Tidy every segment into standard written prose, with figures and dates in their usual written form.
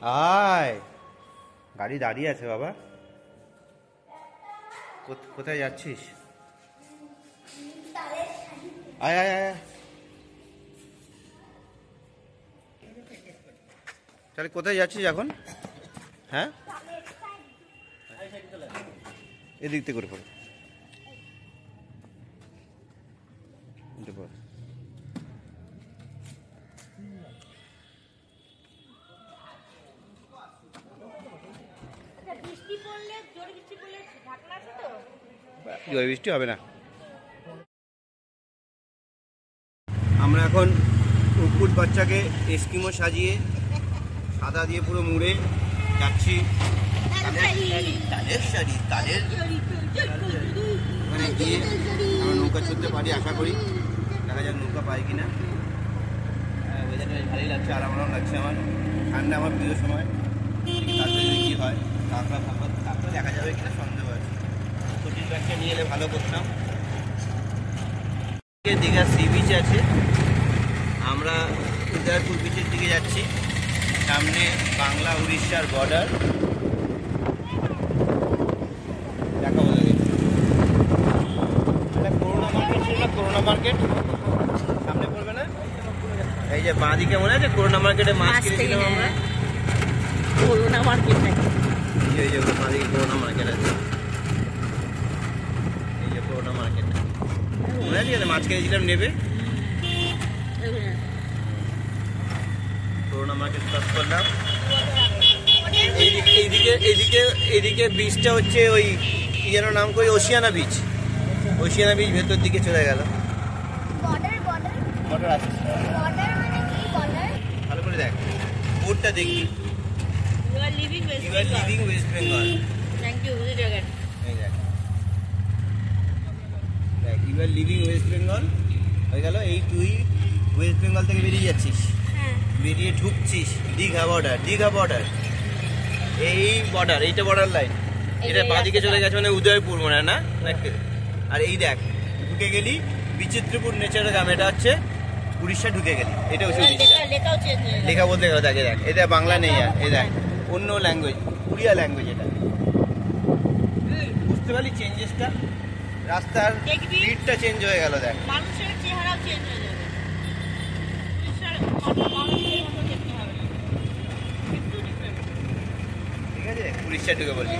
আয়, গাড়ি দাঁড়িয়ে আছে বাবা। কোথায় যাচ্ছিস? আয় আয় আয়, তাহলে কোথায় যাচ্ছিস এখন? হ্যাঁ, এদিক থেকে করে পড়ে জোরে বৃষ্টি হবে না। আমরা এখন কুকুর বাচ্চাকে এস্কিমো সাজিয়ে সাদা দিয়ে পুরো মুড়ে যাচ্ছি তালের ওখানে গিয়ে আমরা নৌকা চড়তে পারি আশা করি। দেখা যাক নৌকা পাই কিনা। ওয়েদারটা বেশ ভালোই লাগছে, আরাম লাগছে আমার। ঠান্ডা আমার প্রিয় সময়। তারপরে কী হয় তারপরে দেখা যাবে কিনা সন্দেহ আছে। কঠিন ব্যাগটা নিয়ে এলে ভালো করতাম। দীঘা সি বিচ আছে, আমরা উদয়পুর বিচের দিকে যাচ্ছি। সামনে বাংলা উড়িষ্যার বর্ডার। দেখা বলে গেছে করোনা মার্কেট ছিল না, করোনা মার্কেট সামনে পড়বে না? এই যে বাঁ দিকে মনে আছে করোনা মার্কেটে মাছ কিনেছিলাম আমরা। করোনা মার্কেট এই যে বাঁ দিকে করোনা মার্কেট আছে, এই যে করোনা মার্কেট মনে আছে মাছ কিনেছিলাম নেবে। করোনা মার্কেট ক্রস করলাম। এইদিকে বিচটা হচ্ছে ওই কি যেন নাম করি, ওশিয়ানা বিচ। ওশিয়ানা বিচ ভেতর দিকে চলে গেল। বর্ডার আছে, ভালো করে দেখ বোর্ডটা দেখবি। You are living West Bengal. Thank you. এই দেখ you are living West Bengal হয়ে গেল। এই তুই ওয়েস্ট বেঙ্গল থেকে বেরিয়ে যাচ্ছিস, বেরিয়ে ঢুকছিস দীঘা বর্ডার। দীঘা বর্ডার এই বর্ডার, এইটা বর্ডার লাইন। এটা বাঁদিকে চলে গেছে মানে উদয়পুর মনে হয় না। আর এই দেখ ঢুকে গেলি বিচিত্রপুর নেচারের গ্রাম। এটা হচ্ছে উড়িষ্যা ঢুকে গেলি। এটা হচ্ছে লেখা বলতে গেল। দেখে দেখ এটা বাংলা নেই, আর এই দেখ অন্য ল্যাঙ্গুয়েজ, উড়িয়া ল্যাঙ্গুয়েজ। এটা বুঝতে পারলি চেঞ্জেসটা? রাস্তার স্পিডটা চেঞ্জ হয়ে গেল। দেখ মানুষের চেহারাও চেঞ্জ হয়ে যাবে। ঠিক আছে, উড়িষ্যা ঢুকে বললি।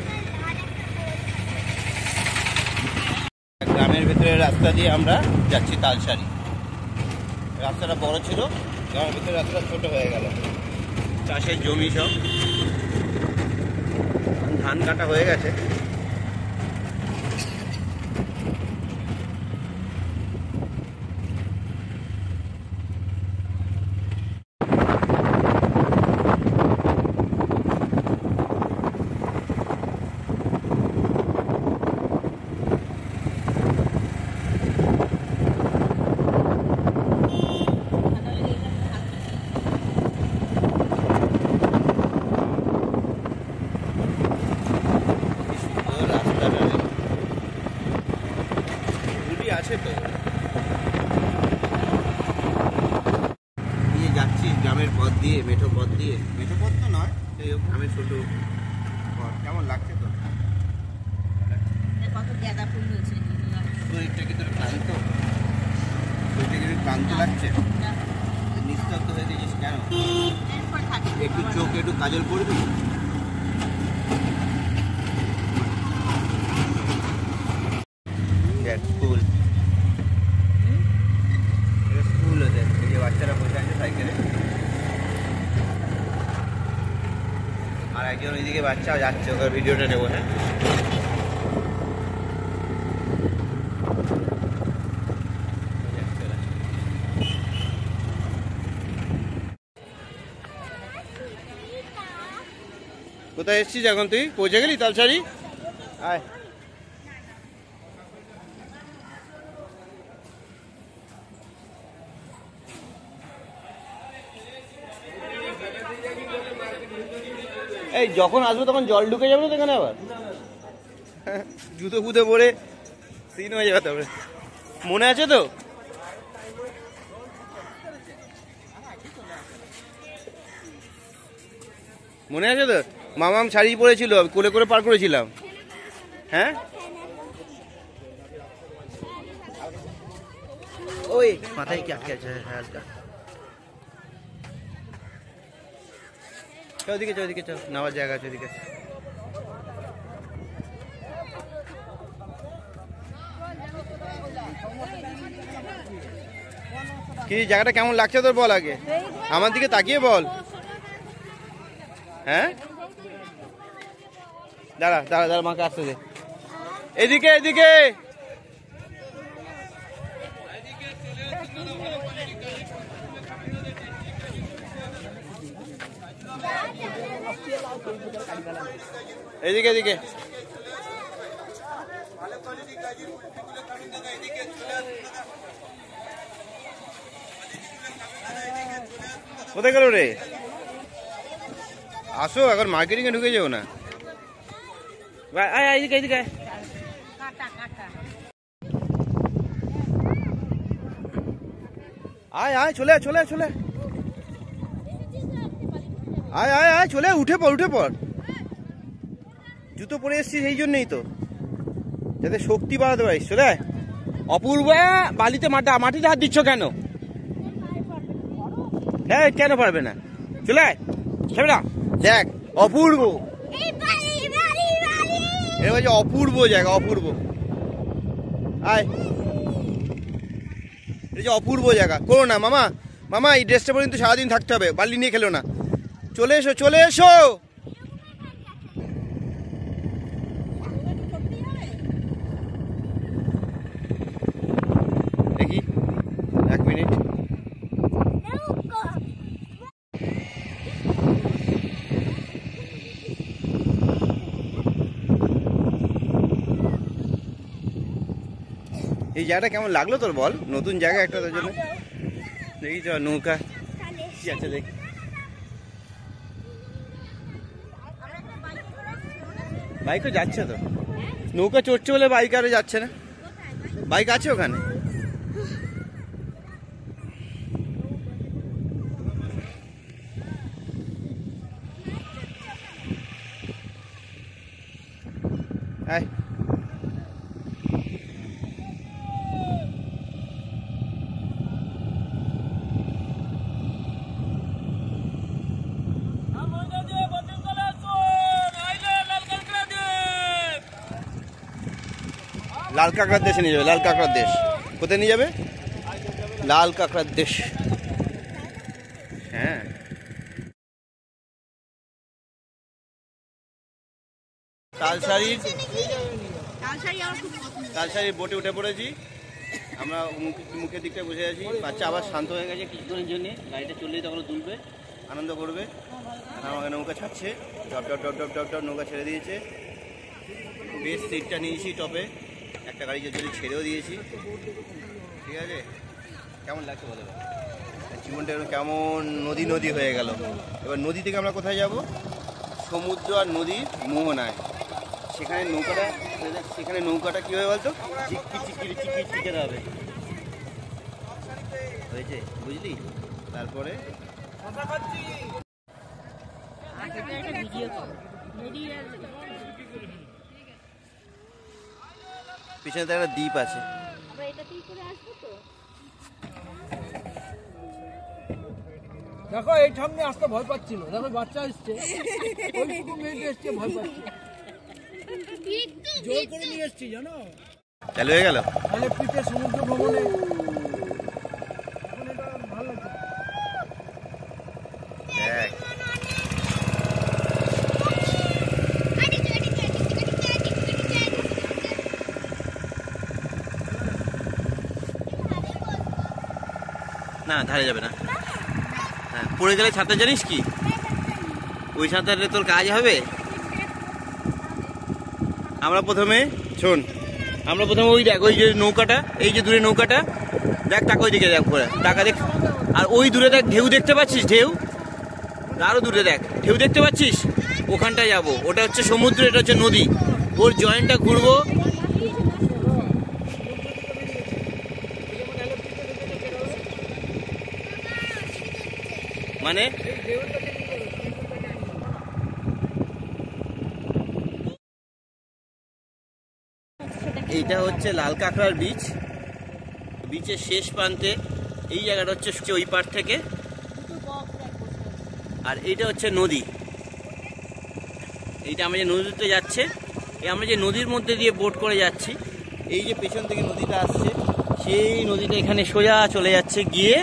গ্রামের ভেতরে রাস্তা দিয়ে আমরা যাচ্ছি তালসারি। রাস্তাটা বড় ছিল, গ্রামের ভিতরে রাস্তাটা ছোট হয়ে গেল। চাষের জমি সব ধান কাটা হয়ে গেছে। আছে তো নিয়ে যাচ্ছি গ্রামের পথ দিয়ে, মেঠো পথ দিয়ে। মেঠো পথ তো নয়, সেই গ্রামের ছোট পথ। কেমন লাগছে তো? কত গাঁদা ফুল হয়েছে। শরীরটা কি তোর ক্লান্ত? শরীরটা কি ক্লান্ত লাগছে? নিস্তব্ধ হয়ে গেছিস কেন? একটু চোখ একটু কাজল পড়বি। স্কুল স্কুল ওদের এই যে বাচ্চারা বসে আছে সাইকেলে, আর একজন ওইদিকে বাচ্চা যাচ্ছে, ওদের ভিডিওটা নেবো। হ্যাঁ কোথায় এসছিস এখন? তুই পৌঁছে গেলি তালসারি? আয় এই যখন আসবো তখন জল ঢুকে যাবে তো এখানে, আবার জুতো ফুতে পরে সিন হয়ে যাবে। তারপরে মনে আছে তো? মনে আছে তো? মামাম শাড়ি পরেছিল, কোলে করে পার করেছিলাম। হ্যাঁ ওই মাথায় কি আটকে আছে হালকা। চল ওদিকে, চল ওদিকে, চল নামার জায়গা আছে ওদিকে। কি জায়গাটা কেমন লাগছে তোর বল আগে, আমার দিকে তাকিয়ে বল। হ্যাঁ দাঁড়া দাঁড়া দাঁড়া, মাকে আসতে দে। এদিকে এদিকে, এদিকে এদিকে। কোথায় গেল রে? আসো এখন মার্কেটিং এ ঢুকে যাও না। এদিকে এদিকে, আয় আয়, চলে চলে চলে, আয় আয় আয়, চলে উঠে পড়, উঠে পড়। জুতো পরে এসছিস এই জন্যই তো, যাতে শক্তি বাড়াতে পারিস। চলে আয়। অপূর্ব, বালিতে মাটিতে হাত দিচ্ছ কেন? হ্যাঁ কেন পারবে না? চলে আয়। দেখ অপূর্ব, এটা হচ্ছে অপূর্ব জায়গা, অপূর্ব। আয়, এটা যে অপূর্ব জায়গা। করো না মামা, মামা এই ড্রেসটা পরে কিন্তু সারাদিন থাকতে হবে, বালি নিয়ে খেলো না। চলে এসো চলে এসো। দেখি 1 মিনিট। এই জায়গাটা কেমন লাগলো তোর বল? নতুন জায়গা একটা তোর জন্য। দেখি চ নৌকা কি আছে দেখ। বাইকও যাচ্ছে তো, নৌকা চড়ছে বলে বাইক আরে যাচ্ছে না। বাইক আছে ওখানে। আয় লাল কাঁকড়ার দেশে নিয়ে যাবে। লাল কাঁকড়ার দেশ কোথায় নিয়ে যাবে? লাল কাঁকড়ার দেশ। হ্যাঁ তালসারির বোটে উঠে পড়েছি আমরা। মুখের দিকটা বসে আছি। বাচ্চা আবার শান্ত হয়ে গেছে কিছুক্ষণের জন্য। গাড়িটা চললেই তখন দুলবে, আনন্দ করবে। আমাকে নৌকা ছাড়ছে, depth depth depth depth depth depth নৌকা ছেড়ে দিয়েছে। বেশ সিটটা নিয়েছি টপে, একটা গাড়িকে যদি ছেড়েও দিয়েছি। ঠিক আছে, কেমন লাগছে বলে? জীবনটা কেমন নদী নদী হয়ে গেল। এবার নদী থেকে আমরা কোথায় যাব? সমুদ্র আর নদীর মোহনায়। সেখানে নৌকাটা কি হবে বলতো? চিকি চিকি চিকি চিকের হবে, হয়েছে বুঝলি? তারপরে পিছনে তো একটা দ্বীপ আছে। দেখো এই সামনে আসতে ভয় পাচ্ছিল, দেখো বাচ্চা এসছে, এসছে ভয় পাচ্ছে, জোর করে নিয়ে এসছি জানো। চালু হয়ে গেল তাহলে পিঠে সমুদ্র ভ্রমণে ভালো লাগছে। দেখ না, ধারে যাবে না। হ্যাঁ, পড়ে গেলে সাঁতার জানিস কি? ওই সাঁতারে তোর কাজ হবে? আমরা প্রথমে ওই দেখ, ওই যে নৌকাটা, এই যে দূরে নৌকাটা দেখ, টাকা ওই দিকে দেখ, করে টাকা দেখ। আর ওই দূরে দেখ ঢেউ দেখতে পাচ্ছিস? ঢেউ আরো দূরে দেখ, ঢেউ দেখতে পাচ্ছিস? ওখানটায় যাবো। ওটা হচ্ছে সমুদ্র, এটা হচ্ছে নদী। ওর জয়েন্টটা ঘুরবো। মানে এইটা হচ্ছে লাল কাঁকড়ার বীচ, বিচের শেষ প্রান্তে এই জায়গাটা হচ্ছে ওই পার থেকে, আর এইটা হচ্ছে নদী। এইটা আমরা যে নদীতে যাচ্ছে, আমরা যে নদীর মধ্যে দিয়ে বোট করে যাচ্ছি, এই যে পেছন থেকে নদীটা আসছে, সেই নদীটা এখানে সোজা চলে যাচ্ছে গিয়ে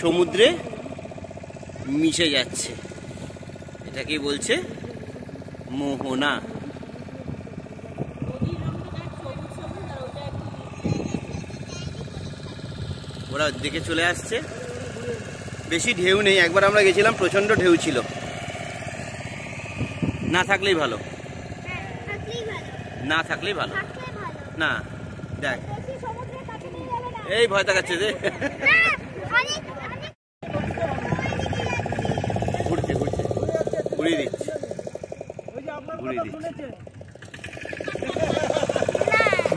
সমুদ্রে মিশে যাচ্ছে। এটাকেই বলছে মোহনা। ওরা দেখে চলে আসছে, বেশি ঢেউ নেই। একবার আমরা গেছিলাম, প্রচন্ড ঢেউ ছিল, না থাকলেই ভালো, না থাকলেই ভালো। না দেখ, এই ভয় দেখাচ্ছে যে ঘুরছে ঘুরছে, ঘুরিয়ে দিচ্ছে, ঘুরিয়ে দিচ্ছে।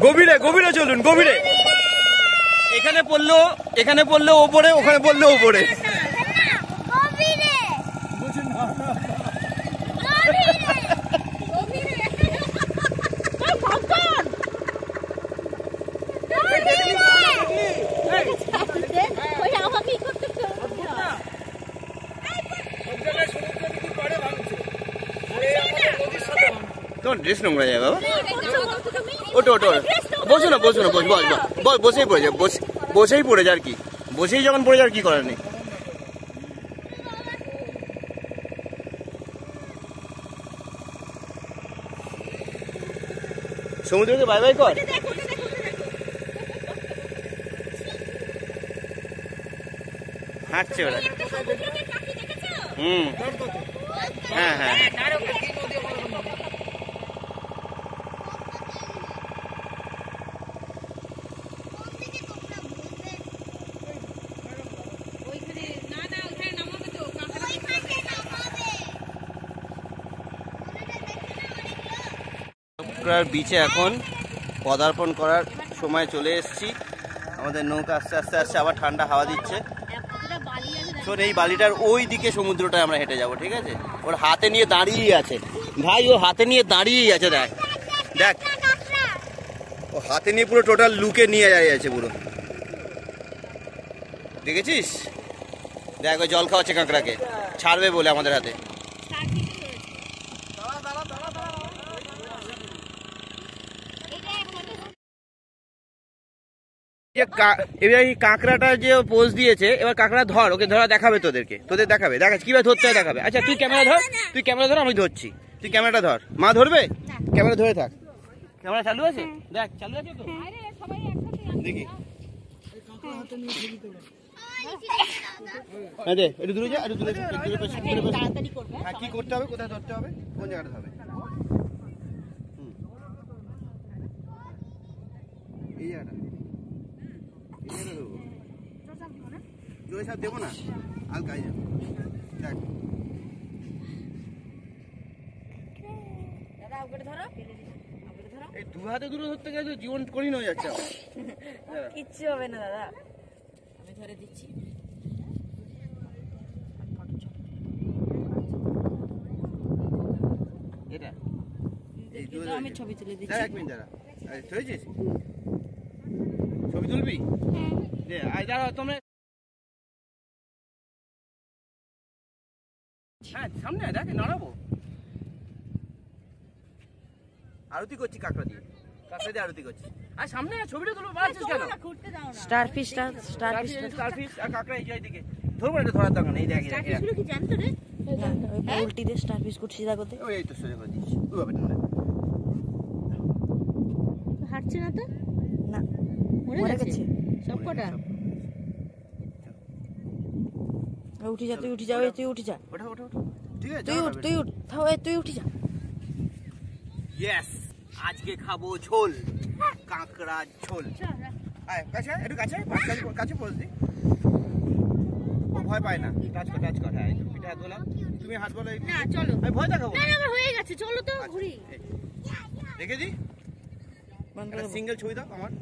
গভীরে গভীরে চলুন, গভীরে। এখানে পড়লো ওপরে, ওখানে পড়লো ওপরে। তোমার ড্রেস নোংরা যায় বাবা। ওটো ওটো, বসো না বসো না, বসেই পড়ে যায়, বসেই পড়ে যায় আর কি, বসেই যখন পড়ে যায় আর কি করার নেই। সমুদ্রকে বাই বাই কর। হাঁটছে ওরা। হ্যাঁ হ্যাঁ, বিচে এখন পদার্পণ করার সময় চলে এসেছি। আমাদের নৌকা আস্তে আস্তে আস্তে আবার ঠান্ডা হাওয়া দিচ্ছে। শোন, এই বালিটার ওই দিকে সমুদ্রটায় আমরা হেঁটে যাব, ঠিক আছে? ওর হাতে নিয়ে দাঁড়িয়েই আছে ভাই, ও হাতে নিয়ে দাঁড়িয়েই আছে। দেখ দেখ, ও হাতে নিয়ে পুরো টোটাল লুকে নিয়ে আছে পুরো, দেখেছিস? দেখ, ওই জল খাওয়াচ্ছে কাঁকড়াকে, ছাড়বে বলে আমাদের হাতে। এবার এই কাঁকড়াটা যে পোজ দিয়েছে, এবার কাঁকড়া ধর, ওকে ধরা দেখাবে তোদের দেখাবে, দেখাচ্ছে কিভাবে ধরতে হয় দেখাবে। আচ্ছা তুই ক্যামেরা ধর, আমি ধরছি, তুই ক্যামেরাটা ধর। মা ধরবে, ক্যামেরা ধরে থাক। ক্যামেরা চালু আছে? দেখ চালু আছে তো, দেখি। একটু দূরে যা, একটু দূরে। হ্যাঁ, কি করতে হবে, কোথায় ধরতে হবে, কোন জায়গাটা হবে? এই জায়গাটা, জোরে সাপ দেবো না, হালকা যাবে। দেখ, এই দু হাতে দূরে ধরতে গেলে জীবন কঠিন হয়ে যাচ্ছে। কিচ্ছু হবে না দাদা, আমি ধরে দিচ্ছি। এটা আমি ছবি তুলে দিচ্ছি। এক মিনিট দাঁড়া, ধরেছিস? ছবি তুলবি? দাঁড়া তোমরা। হ্যাঁ, সামনে দেখ, নাড়াবো। আরতি করছি কাঁকড়া দিয়ে আরতি করছি। আর সামনে ছবিটা তুলবো, বাড়ছিস কেন? স্টারফিশ আর কাঁকড়া এই দিকে ধরবো, এটা ধরার দরকার নেই। দেখ কি জানতো রে? উল্টি দিয়ে স্টারফিশ করছি, সিধা করতে। ওই তো সোজা করে দিচ্ছি, ওইভাবে না। হাঁটছে না তো? না, মরে গেছে সবকটা। উঠে যা, তুই উঠে যা, তুই উঠে যা। ওঠা ওঠা ওঠা, ঠিক আছে, তুই উঠ, তুই উঠে যা। ইয়েস, আজকে খাবো ঝোল, কাঁকড়া ঝোল। আয় কাছে, একটু কাছে কাছে পৌঁছ দি। ও ভয় পায় না, টাচ কর। হ্যাঁ, পিঠে হাত বলা, তুমি হাত বলো। না চলো, আমি ভয় দেখাবো না, আমার হয়ে গেছে, চলো তো ঘুরি। দেখে দি, সিঙ্গেল ছবি দাও আমার।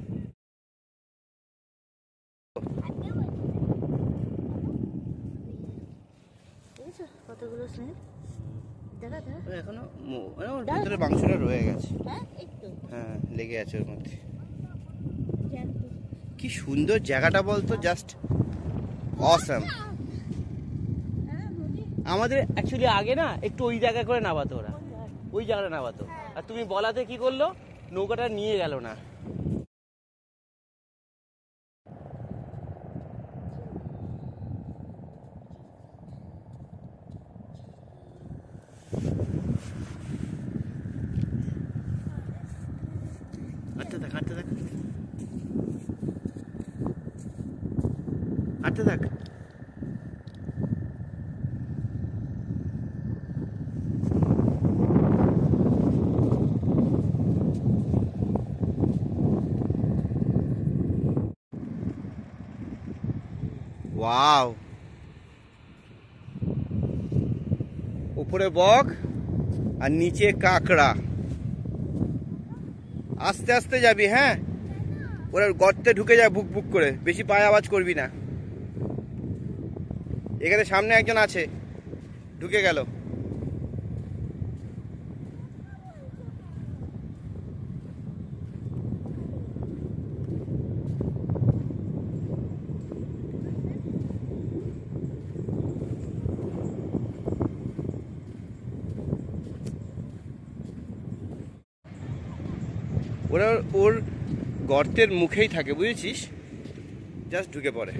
কতগুলো স্নেহ দেখা এখনো ভিতরে মাংসটা রয়ে গেছে। হ্যাঁ, এই তো। হ্যাঁ, লেগে আছে ওর মধ্যে। কি সুন্দর জায়গাটা বলতো, জাস্ট অসাম। আমাদের অ্যাকচুয়ালি আগে না একটু ওই জায়গা করে নামাতো, ওরা ওই জায়গাটা নামাতো, আর তুমি বলাতে কি করলো, নৌকাটা নিয়ে গেল না। হাঁটতে থাক, হাঁটতে থাক, হাঁটতে থাক। ওয়াও, উপরে বক আর নিচে কাঁকড়া। আস্তে আস্তে যাবি, হ্যাঁ, ওরা গর্তে ঢুকে যায় বুক বুক করে, বেশি পায়ে আওয়াজ করবি না। এখানে সামনে একজন আছে, ঢুকে গেল। ওরা ওর গর্তের মুখেই থাকে, বুঝেছিস, জাস্ট ঢুকে পড়ে।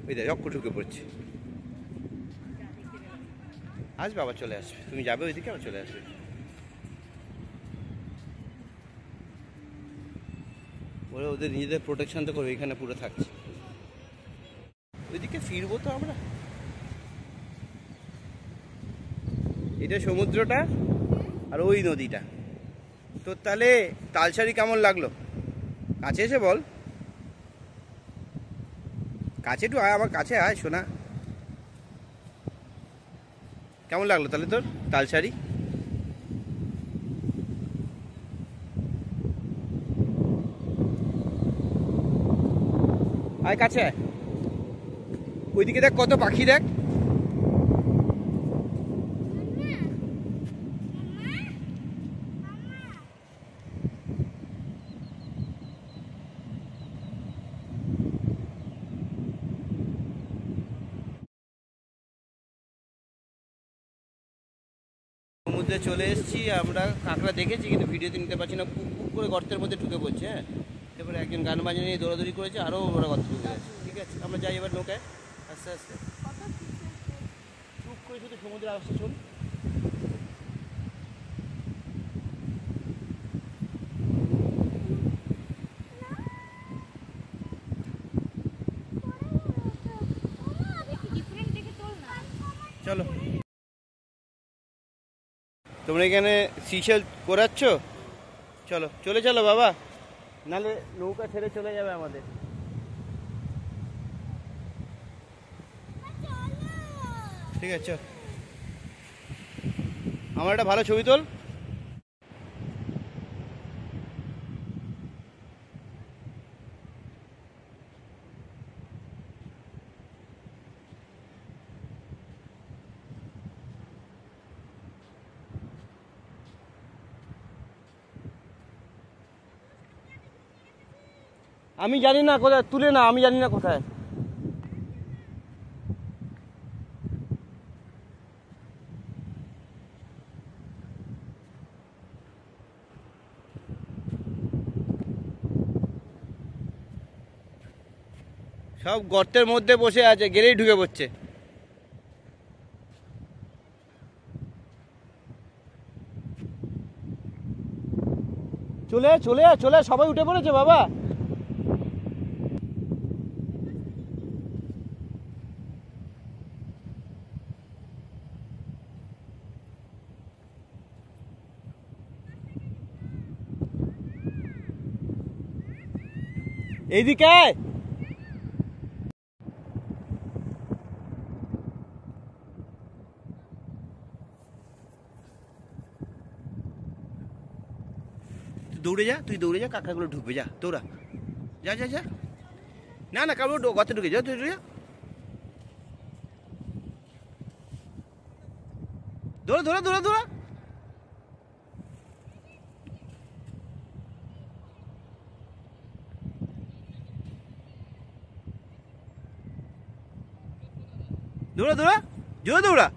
ওই দেখ রক্ষ ঢুকে পড়ছে। আসবে, আবার চলে আসবে। তুমি যাবে ওইদিকে, আবার চলে আসবে। ওরা ওদের নিজেদের প্রোটেকশন তো করবে, এখানে পুরো থাকছে। ওইদিকে ফিরবো তো আমরা। এটা সমুদ্রটা আর ওই নদীটা। তো তাহলে তালসারি কেমন লাগলো? কাছে এসে বল, কাছে একটু আয়, আমার কাছে আয় শোনা। কেমন লাগলো তাহলে তোর তালসারি? আয় কাছে আয়, ওইদিকে দেখ কত পাখি, দেখ। সমুদ্রে চলে এসেছি আমরা, কাঁকড়া দেখেছি কিন্তু ভিডিওতে নিতে পারছি না, পুক পুক করে গর্তের মধ্যে ঢুকে পড়ছে। হ্যাঁ, এবারে একজন গান বাজনা নিয়ে দৌড়াদৌড়ি করেছে, আরও ওরা গর্তে ঢুকে গেছে। ঠিক আছে, আমরা যাই এবার নৌকায় আস্তে আস্তে। চুপ করে শুধু সমুদ্রে আসছে, শোন। চলো, তোমরা এখানে সিশেল করাচ্ছ? চলো, চলে চলো বাবা, নাহলে নৌকা ছেড়ে চলে যাবে আমাদের। ঠিক আছে, আমার একটা ভালো ছবি তোল। আমি জানি না কোথায়, তুলে না, আমি জানি না কোথায়। সব গর্তের মধ্যে বসে আছে, গেলেই ঢুকে পড়ছে। চলে চলে চলে, সবাই উঠে পড়েছে বাবা। এইদিকে দৌড়ে যা, তুই দৌড়ে যা, কাকাগুলো ঢুকবে, যা দৌড়া, যা যা যা। না না, কারো গর্তে ঢুকে যা, তুই যা, দৌড়া দৌড়া দৌড়া দৌড়া। দৌড়া দৌড়া, জোরে দৌড়া।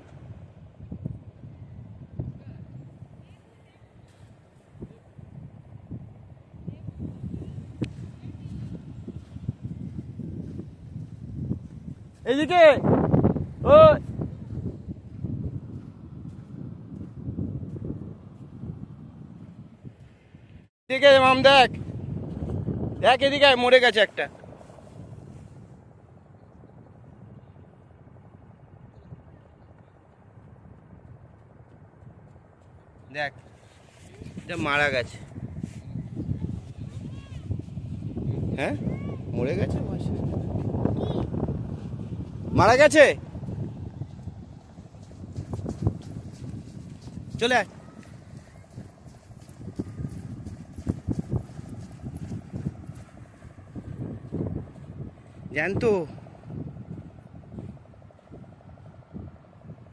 এদিকে ও ঠিক আছে মাম, দেখ দেখ এদিকে মরে গেছে একটা। দেখ এটা মারা গেছে। হ্যাঁ মরে গেছে, মারা গেছে। চলে আয়। জ্যান্ত,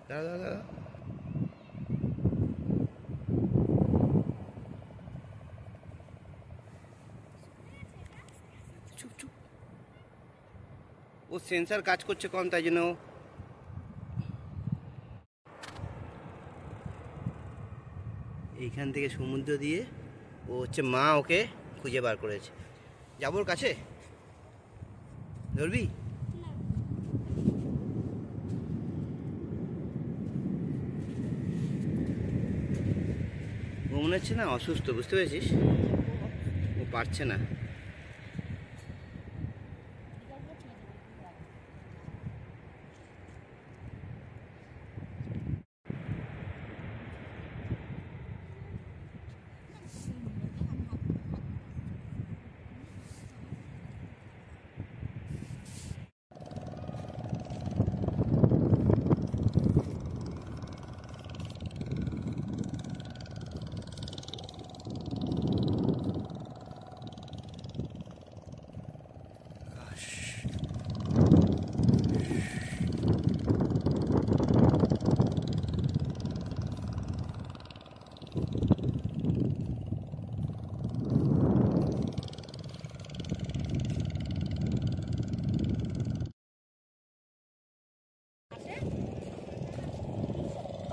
দাঁড়া দাঁড়া দাঁড়া। চুপ চুপ, ও সেন্সার কাজ করছে কম, তাই জন্য। এইখান থেকে সমুদ্র দিয়ে ও হচ্ছে মা ওকে খুঁজে বার করেছে। যাবো ওর কাছে, ধরবি? ও মনে হচ্ছে না অসুস্থ, বুঝতে পেরেছিস? ও পারছে না।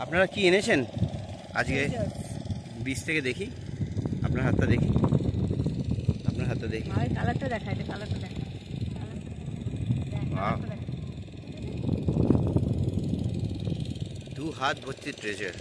আপনারা কি এনেছেন আজকে? বীজ থেকে দেখি, আপনার হাতটা দেখি, আপনার হাতটা দেখি। কালারটা দেখা, এটা কালারটা দেখা। দু হাত ভর্তি ট্রেজার।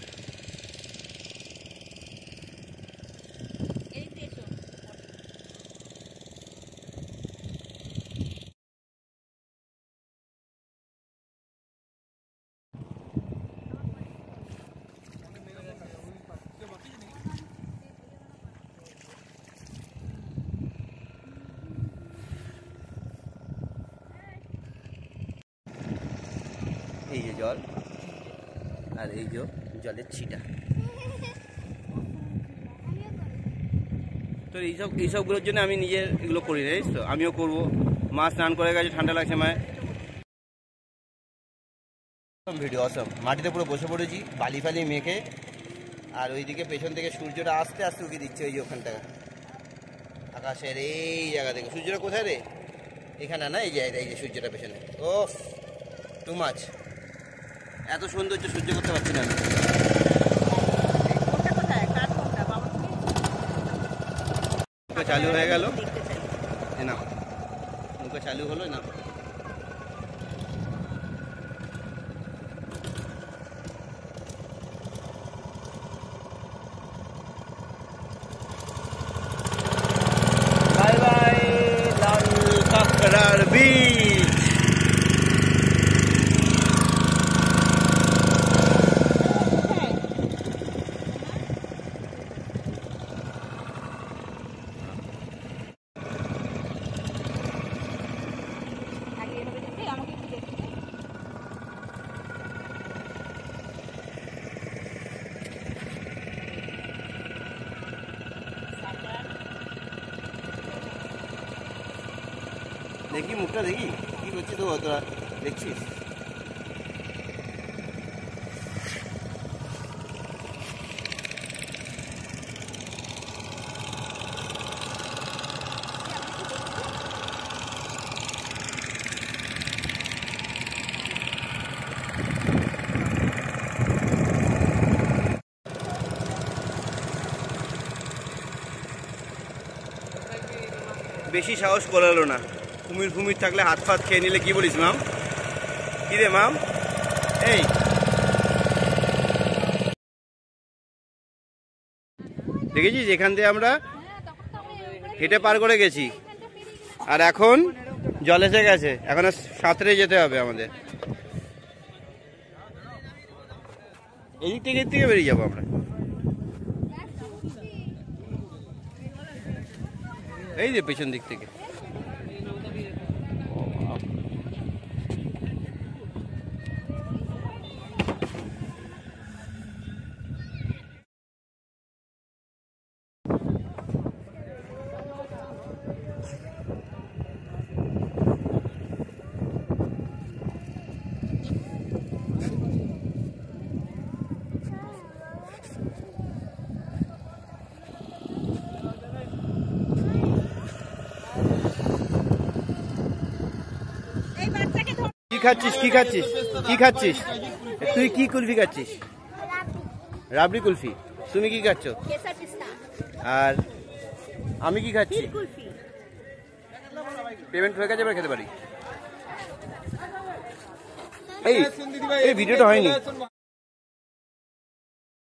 এই যে জল, আর এই যে জলের ছিটা। তো এইসবগুলোর জন্য আমি নিজের এগুলো করি না, জানিস তো? আমিও করবো। মা স্নান করে গেছে, ঠান্ডা লাগছে মায়ের। ভিডিও অসম, মাটিতে পুরো বসে পড়েছি বালি ফালি মেখে। আর ওইদিকে পেছন থেকে সূর্যটা আস্তে আস্তে উঠে দিচ্ছে, ওই যে ওখানটা আকাশের এই জায়গা থেকে। সূর্যটা কোথায় রে? এখানে না, এই যে এই যে সূর্যটা পেছনে। ও টু মাছ, এত সৌন্দর্য সহ্য করতে পারছি না আমি। নৌকা চালু হয়ে গেল, না নৌকা চালু হলো না। বাই বাই লাল কাঁকড়ার বীজ। দেখি মুখটা দেখি কি করছিস তো, তোরা দেখছিস? বেশি সাহস করালো না। কুমির ফুমির থাকলে হাত ফাত খেয়ে নিলে কি বলিস মাম? কি রে মাম? এই দেখেছিস এখান থেকে আমরা হেঁটে পার করে গেছি, আর এখন জল এসে গেছে, এখন সাঁতরে যেতে হবে আমাদের। এই দিক থেকে বেরিয়ে যাবো আমরা। এই যে পেছন দিক থেকে কি খাচ্ছিস? তুই কি কুলফি খাচ্ছিস? রাবড়ি কুলফি। তুমি কি খাচ্ছ? আর আমি কি খাচ্ছি? পেমেন্ট হয়ে গেছে, এবার খেতে পারি। এই ভিডিওটা হয়নি।